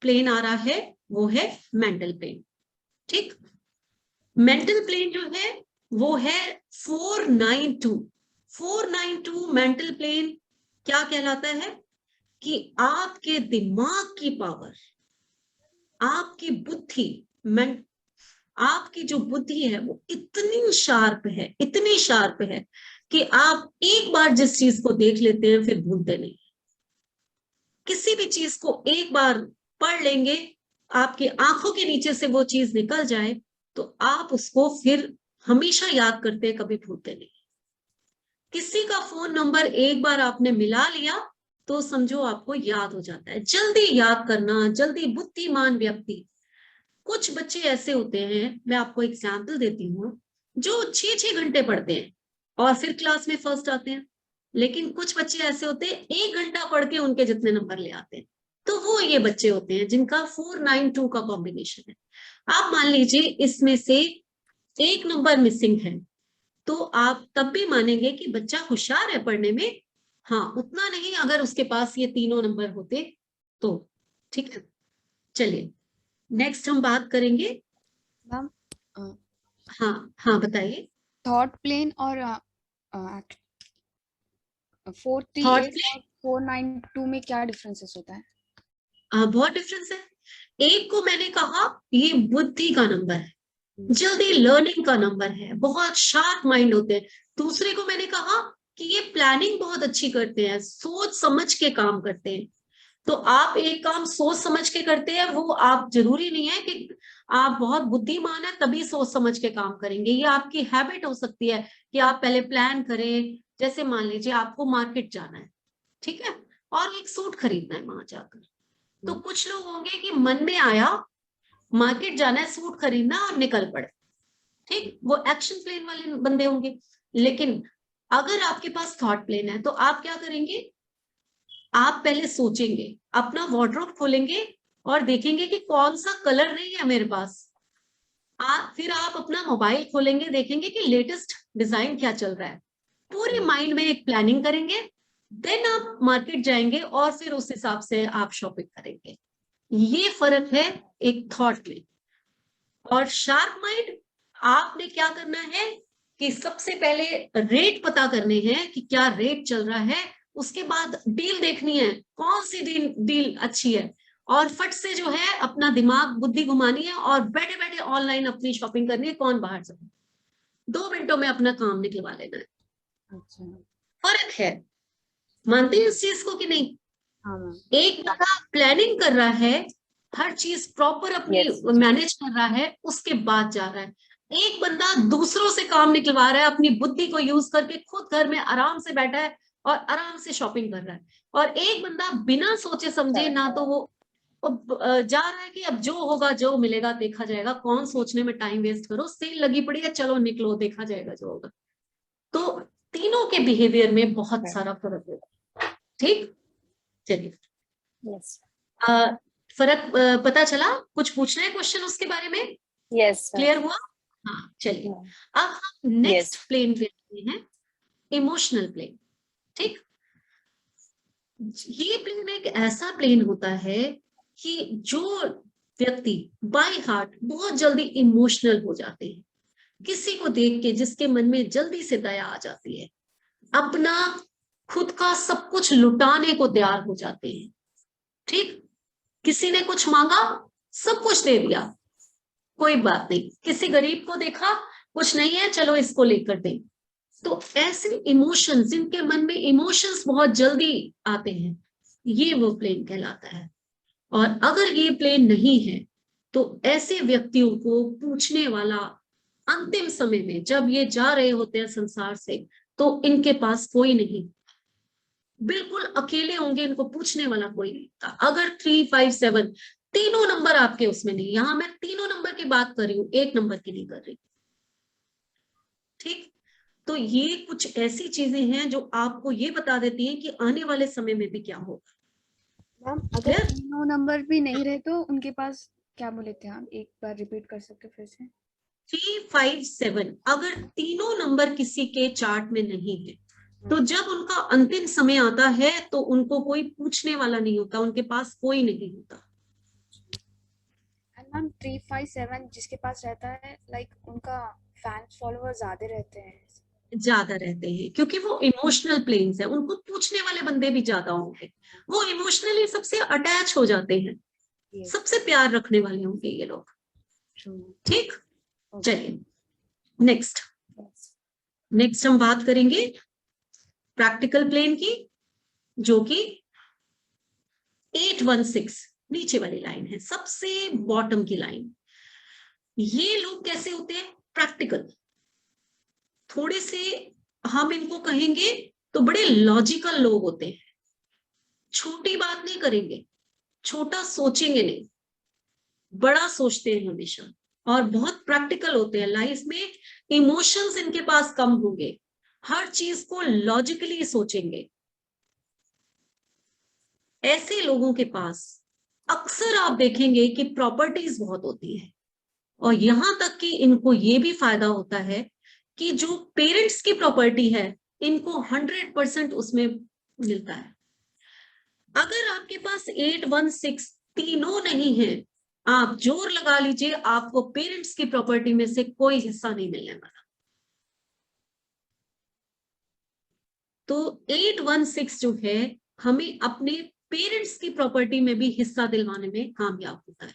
Plane आ रहा है वो है मेंटल प्लेन। ठीक, मेंटल प्लेन जो है वो है 492। 492 मेंटल प्लेन क्या कहलाता है कि आपके दिमाग की पावर, आपकी बुद्धि, आपकी जो बुद्धि है वो इतनी शार्प है, इतनी शार्प है कि आप एक बार जिस चीज को देख लेते हैं फिर भूलते नहीं। किसी भी चीज को एक बार पढ़ लेंगे, आपकी आंखों के नीचे से वो चीज निकल जाए तो आप उसको फिर हमेशा याद करते हैं, कभी भूलते नहीं। किसी का फोन नंबर एक बार आपने मिला लिया तो समझो आपको याद हो जाता है। जल्दी याद करना, जल्दी बुद्धिमान व्यक्ति। कुछ बच्चे ऐसे होते हैं, मैं आपको एग्जाम्पल देती हूँ, जो 6-6 घंटे पढ़ते हैं और फिर क्लास में फर्स्ट आते हैं। लेकिन कुछ बच्चे ऐसे होते हैं 1 घंटा पढ़ के उनके जितने नंबर ले आते हैं। तो वो ये बच्चे होते हैं जिनका 492 का कॉम्बिनेशन है। आप मान लीजिए इसमें से एक नंबर मिसिंग है तो आप तब भी मानेंगे कि बच्चा होशियार है पढ़ने में। हाँ, उतना नहीं अगर उसके पास ये तीनों नंबर होते तो। ठीक है, चलिए नेक्स्ट हम बात करेंगे। मैम, हाँ हाँ बताइए। थॉट प्लेन और 438 थॉट और 492 में क्या डिफरेंसेस होता है? बहुत डिफरेंस है। एक को मैंने कहा ये बुद्धि का नंबर है, जल्दी लर्निंग का नंबर है, बहुत शार्प माइंड होते हैं। दूसरे को मैंने कहा कि ये प्लानिंग बहुत अच्छी करते हैं, सोच समझ के काम करते हैं। तो आप एक काम सोच समझ के करते हैं, वो आप जरूरी नहीं है कि आप बहुत बुद्धिमान है तभी सोच समझ के काम करेंगे। ये आपकी हैबिट हो सकती है कि आप पहले प्लान करें। जैसे मान लीजिए आपको मार्केट जाना है, ठीक है, और एक सूट खरीदना है वहां जाकर। तो कुछ लोग होंगे कि मन में आया मार्केट जाना है, सूट खरीदना, और निकल पड़े। ठीक, वो एक्शन प्लेन वाले बंदे होंगे। लेकिन अगर आपके पास थॉट प्लेन है तो आप क्या करेंगे, आप पहले सोचेंगे, अपना वार्डरोब खोलेंगे और देखेंगे कि कौन सा कलर नहीं है मेरे पास। फिर आप अपना मोबाइल खोलेंगे, देखेंगे कि लेटेस्ट डिजाइन क्या चल रहा है। पूरे माइंड में एक प्लानिंग करेंगे, देन आप मार्केट जाएंगे और फिर उस हिसाब से आप शॉपिंग करेंगे। ये फर्क है एक थॉट में और शार्प माइंड। आपने क्या करना है कि सबसे पहले रेट पता करने हैं कि क्या रेट चल रहा है, उसके बाद डील देखनी है कौन सी डील अच्छी है, और फट से जो है अपना दिमाग बुद्धि घुमानी है और बैठे बैठे ऑनलाइन अपनी शॉपिंग करनी है, कौन बाहर जाए, 2 मिनटों में अपना काम निकलवा लेना है। अच्छा। फर्क है, मानते हैं इस चीज को कि नहीं? हाँ मैम। एक बंदा प्लानिंग कर रहा है, हर चीज प्रॉपर अपनी मैनेज कर रहा है, उसके बाद जा रहा है। एक बंदा दूसरों से काम निकलवा रहा है, अपनी बुद्धि को यूज करके खुद घर में आराम से बैठा है और आराम से शॉपिंग कर रहा है। और एक बंदा बिना सोचे समझे, ना तो वो जा रहा है कि अब जो होगा जो मिलेगा देखा जाएगा, कौन सोचने में टाइम वेस्ट करो, सेल लगी पड़ी है चलो निकलो देखा जाएगा जो होगा। तो तीनों के बिहेवियर में बहुत सारा फर्क है। ठीक, चलिए यस। फर्क पता चला? कुछ पूछना है क्वेश्चन उसके बारे में? यस। क्लियर हुआ? हाँ चलिए, अब हम नेक्स्ट प्लेन पे आते हैं, इमोशनल प्लेन। ठीक, ये प्लेन एक ऐसा प्लेन होता है कि जो व्यक्ति बाय हार्ट बहुत जल्दी इमोशनल हो जाते हैं, किसी को देख के जिसके मन में जल्दी से दया आ जाती है, अपना खुद का सब कुछ लुटाने को तैयार हो जाते हैं। ठीक, किसी ने कुछ मांगा, सब कुछ दे दिया, कोई बात नहीं। किसी गरीब को देखा, कुछ नहीं है चलो इसको लेकर दे। तो ऐसे इमोशंस, जिनके मन में इमोशंस बहुत जल्दी आते हैं, ये वो प्लेन कहलाता है। और अगर ये प्लेन नहीं है तो ऐसे व्यक्तियों को पूछने वाला अंतिम समय में, जब ये जा रहे होते हैं संसार से, तो इनके पास कोई नहीं, बिल्कुल अकेले होंगे, इनको पूछने वाला कोई नहीं था। अगर 357 तीनों नंबर आपके उसमें नहीं, यहां मैं तीनों नंबर की बात कर रही हूं, एक नंबर की नहीं कर रही। ठीक, तो ये कुछ ऐसी चीजें हैं जो आपको ये बता देती हैं कि आने वाले समय में भी क्या होगा। मैम, अगर तीनों नंबर भी नहीं रहे तो उनके पास क्या बोले थे आप? एक बार रिपीट कर सकते फिर से? 357 अगर तीनों नंबर किसी के चार्ट में नहीं है तो जब उनका अंतिम समय आता है तो उनको कोई पूछने वाला नहीं होता, उनके पास कोई नहीं होता। मैम 357 जिसके पास रहता है लाइक उनका फैंस फॉलोअर ज्यादा रहते हैं। ज्यादा रहते हैं क्योंकि वो इमोशनल प्लेन्स है, उनको पूछने वाले बंदे भी ज्यादा होंगे, वो इमोशनली सबसे अटैच हो जाते हैं, Yes. सबसे प्यार रखने वाले होंगे ये लोग। True. ठीक, Okay. चलिए नेक्स्ट हम बात करेंगे प्रैक्टिकल प्लेन की, जो कि 816 नीचे वाली लाइन है, सबसे बॉटम की लाइन। ये लोग कैसे होते हैं? प्रैक्टिकल, थोड़े से हम इनको कहेंगे तो बड़े लॉजिकल लोग होते हैं, छोटी बात नहीं करेंगे, छोटा सोचेंगे नहीं, बड़ा सोचते हैं हमेशा, और बहुत प्रैक्टिकल होते हैं लाइफ में। इमोशंस इनके पास कम होंगे, हर चीज को लॉजिकली सोचेंगे। ऐसे लोगों के पास अक्सर आप देखेंगे कि प्रॉपर्टीज बहुत होती है, और यहां तक कि इनको ये भी फायदा होता है कि जो पेरेंट्स की प्रॉपर्टी है इनको 100% उसमें मिलता है। अगर आपके पास 816 तीनों नहीं है, आप जोर लगा लीजिए आपको पेरेंट्स की प्रॉपर्टी में से कोई हिस्सा नहीं मिलने वाला। तो 816 जो है हमें अपने पेरेंट्स की प्रॉपर्टी में भी हिस्सा दिलवाने में कामयाब होता है।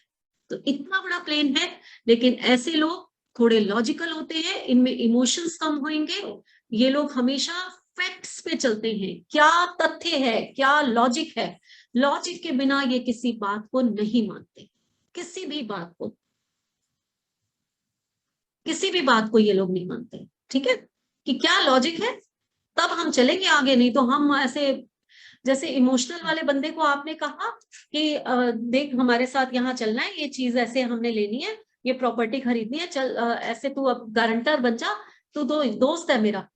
तो इतना बड़ा प्लेन है, लेकिन ऐसे लोग थोड़े लॉजिकल होते हैं, इनमें इमोशंस कम होंगे, ये लोग हमेशा फैक्ट्स पे चलते हैं, क्या तथ्य है, क्या लॉजिक है, लॉजिक के बिना ये किसी बात को नहीं मानते, किसी भी बात को, किसी भी बात को ये लोग नहीं मानते। ठीक है, कि क्या लॉजिक है तब हम चलेंगे आगे, नहीं तो हम ऐसे, जैसे इमोशनल वाले बंदे को आपने कहा कि देख हमारे साथ यहाँ चलना है, ये चीज ऐसे हमने लेनी है, ये प्रॉपर्टी खरीदनी है, चल ऐसे तू अब गारंटर बन जा, तू दोस्त है मेरा,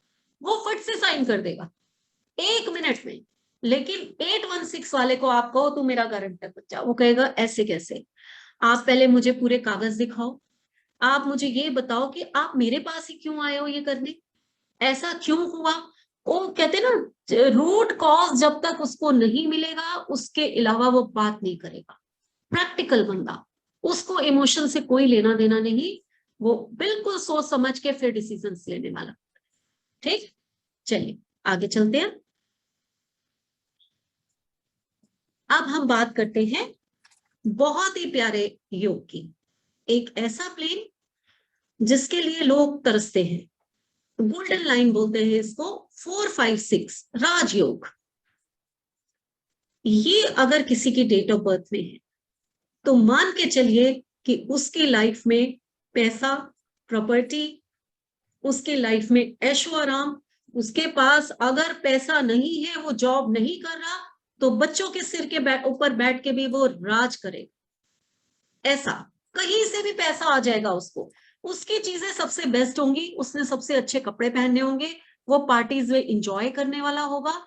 वो फट से साइन कर देगा 1 मिनट में। लेकिन 816 वाले को आप कहो तू मेरा गारंटर बन जा, वो कहेगा ऐसे कैसे, आप पहले मुझे पूरे कागज दिखाओ, आप मुझे ये बताओ कि आप मेरे पास ही क्यों आए हो ये करने, ऐसा क्यों हुआ। वो कहते ना, रूट कॉज जब तक उसको नहीं मिलेगा उसके अलावा वो बात नहीं करेगा। प्रैक्टिकल बंदा, उसको इमोशन से कोई लेना देना नहीं, वो बिल्कुल सोच समझ के फिर डिसीजंस लेने वाला। ठीक, चलिए आगे चलते हैं। अब हम बात करते हैं बहुत ही प्यारे योग की, एक ऐसा प्लेन जिसके लिए लोग तरसते हैं, गोल्डन लाइन बोलते हैं इसको, 456 राजयोग। ये अगर किसी की डेट ऑफ बर्थ में है तो मान के चलिए कि उसकी लाइफ में पैसा, प्रॉपर्टी, उसकी लाइफ में ऐशो आराम, उसके पास अगर पैसा नहीं है, वो जॉब नहीं कर रहा, तो बच्चों के सिर के ऊपर बैठ के भी वो राज करेगा। ऐसा कहीं से भी पैसा आ जाएगा उसको, उसकी चीजें सबसे बेस्ट होंगी, उसने सबसे अच्छे कपड़े पहनने होंगे, वो पार्टीज में इंजॉय करने वाला होगा।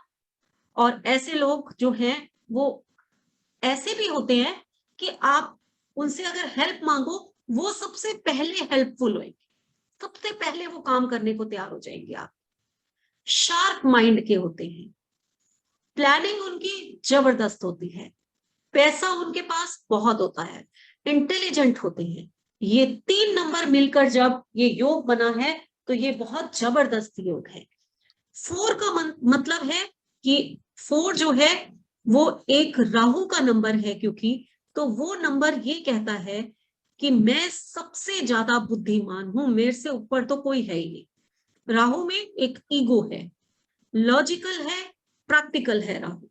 और ऐसे लोग जो हैं वो ऐसे भी होते हैं कि आप उनसे अगर हेल्प मांगो वो सबसे पहले हेल्पफुल होंगे, सबसे पहले वो काम करने को तैयार हो जाएंगे। आप शार्प माइंड के होते हैं, प्लानिंग उनकी जबरदस्त होती है, पैसा उनके पास बहुत होता है, इंटेलिजेंट होते हैं। ये 3 नंबर मिलकर जब ये योग बना है तो ये बहुत जबरदस्त योग है। 4 का मतलब है कि 4 जो है वो एक राहु का नंबर है, क्योंकि तो वो नंबर ये कहता है कि मैं सबसे ज्यादा बुद्धिमान हूं, मेरे से ऊपर तो कोई है ही नहीं। राहु में एक ईगो है, लॉजिकल है, प्रैक्टिकल है राहु।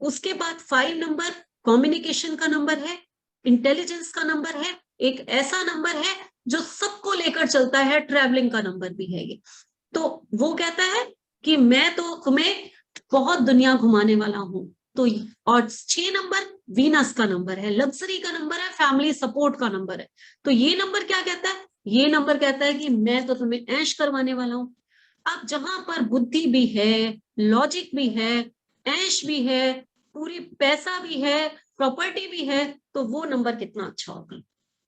उसके बाद 5 नंबर कम्युनिकेशन का नंबर है, इंटेलिजेंस का नंबर है, एक ऐसा नंबर है जो सबको लेकर चलता है, ट्रैवलिंग का नंबर भी है ये। तो वो कहता है कि मैं तो तुम्हें बहुत दुनिया घुमाने वाला हूं। तो और 6 नंबर वीनस का नंबर है, लग्जरी का नंबर है, फैमिली सपोर्ट का नंबर है। तो ये नंबर क्या कहता है? ये नंबर कहता है कि मैं तो तुम्हें ऐश करवाने वाला हूं। अब जहां पर बुद्धि भी है, लॉजिक भी है, ऐश भी है, पूरी पैसा भी है, प्रॉपर्टी भी है, तो वो नंबर कितना अच्छा होगा।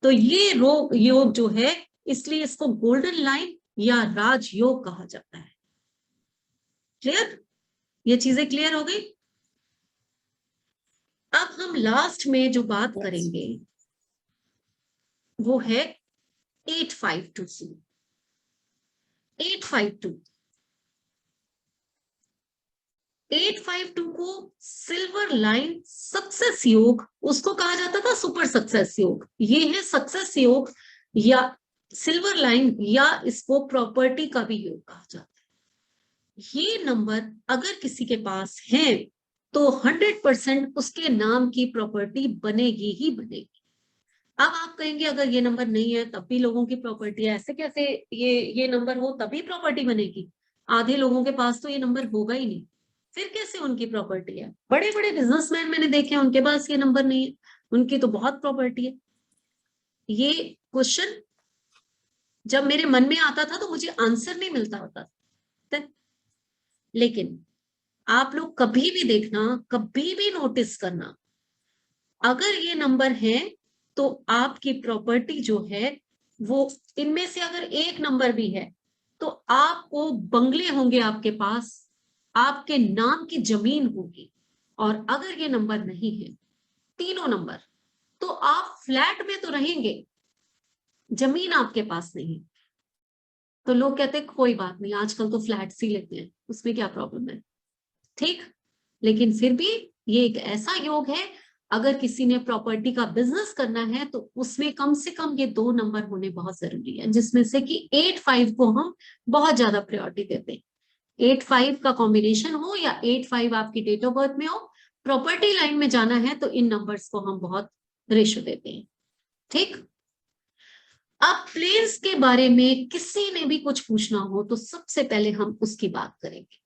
तो ये योग जो है, इसलिए इसको गोल्डन लाइन या राजयोग कहा जाता है। क्लियर? ये चीजें क्लियर हो गई। अब हम लास्ट में जो बात करेंगे वो है 852C। 852 को सिल्वर लाइन सक्सेस योग, उसको कहा जाता था सुपर सक्सेस योग। ये है सक्सेस योग या सिल्वर लाइन, या इसको प्रॉपर्टी का भी योग कहा जाता है। ये नंबर अगर किसी के पास है तो 100% उसके नाम की प्रॉपर्टी बनेगी ही बनेगी। अब आप कहेंगे अगर ये नंबर नहीं है तब भी लोगों की प्रॉपर्टी है, ऐसे कैसे? ये नंबर हो तभी प्रॉपर्टी बनेगी? आधे लोगों के पास तो ये नंबर होगा ही नहीं, फिर कैसे उनकी प्रॉपर्टी है? बड़े बड़े बिजनेसमैन मैंने देखे हैं, उनके पास ये नंबर नहीं है, उनकी तो बहुत प्रॉपर्टी है। ये क्वेश्चन जब मेरे मन में आता था तो मुझे आंसर नहीं मिलता होता था। लेकिन आप लोग कभी भी देखना, कभी भी नोटिस करना, अगर ये नंबर है तो आपकी प्रॉपर्टी जो है वो, इनमें से अगर एक नंबर भी है तो आपको बंगले होंगे आपके पास, आपके नाम की जमीन होगी। और अगर ये नंबर नहीं है, तीनों नंबर, तो आप फ्लैट में तो रहेंगे, जमीन आपके पास नहीं। तो लोग कहते हैं कोई बात नहीं, आजकल तो फ्लैट ही लेते हैं, उसमें क्या प्रॉब्लम है, ठीक। लेकिन फिर भी ये एक ऐसा योग है, अगर किसी ने प्रॉपर्टी का बिजनेस करना है तो उसमें कम से कम ये 2 नंबर होने बहुत जरूरी है, जिसमें से कि 85 को हम बहुत ज्यादा प्रायोरिटी देते हैं। 85 का कॉम्बिनेशन हो या 85 आपकी डेट ऑफ बर्थ में हो, प्रॉपर्टी लाइन में जाना है तो इन नंबर्स को हम बहुत रेशो देते हैं, ठीक। अब प्लेन्स के बारे में किसी ने भी कुछ पूछना हो तो सबसे पहले हम उसकी बात करेंगे।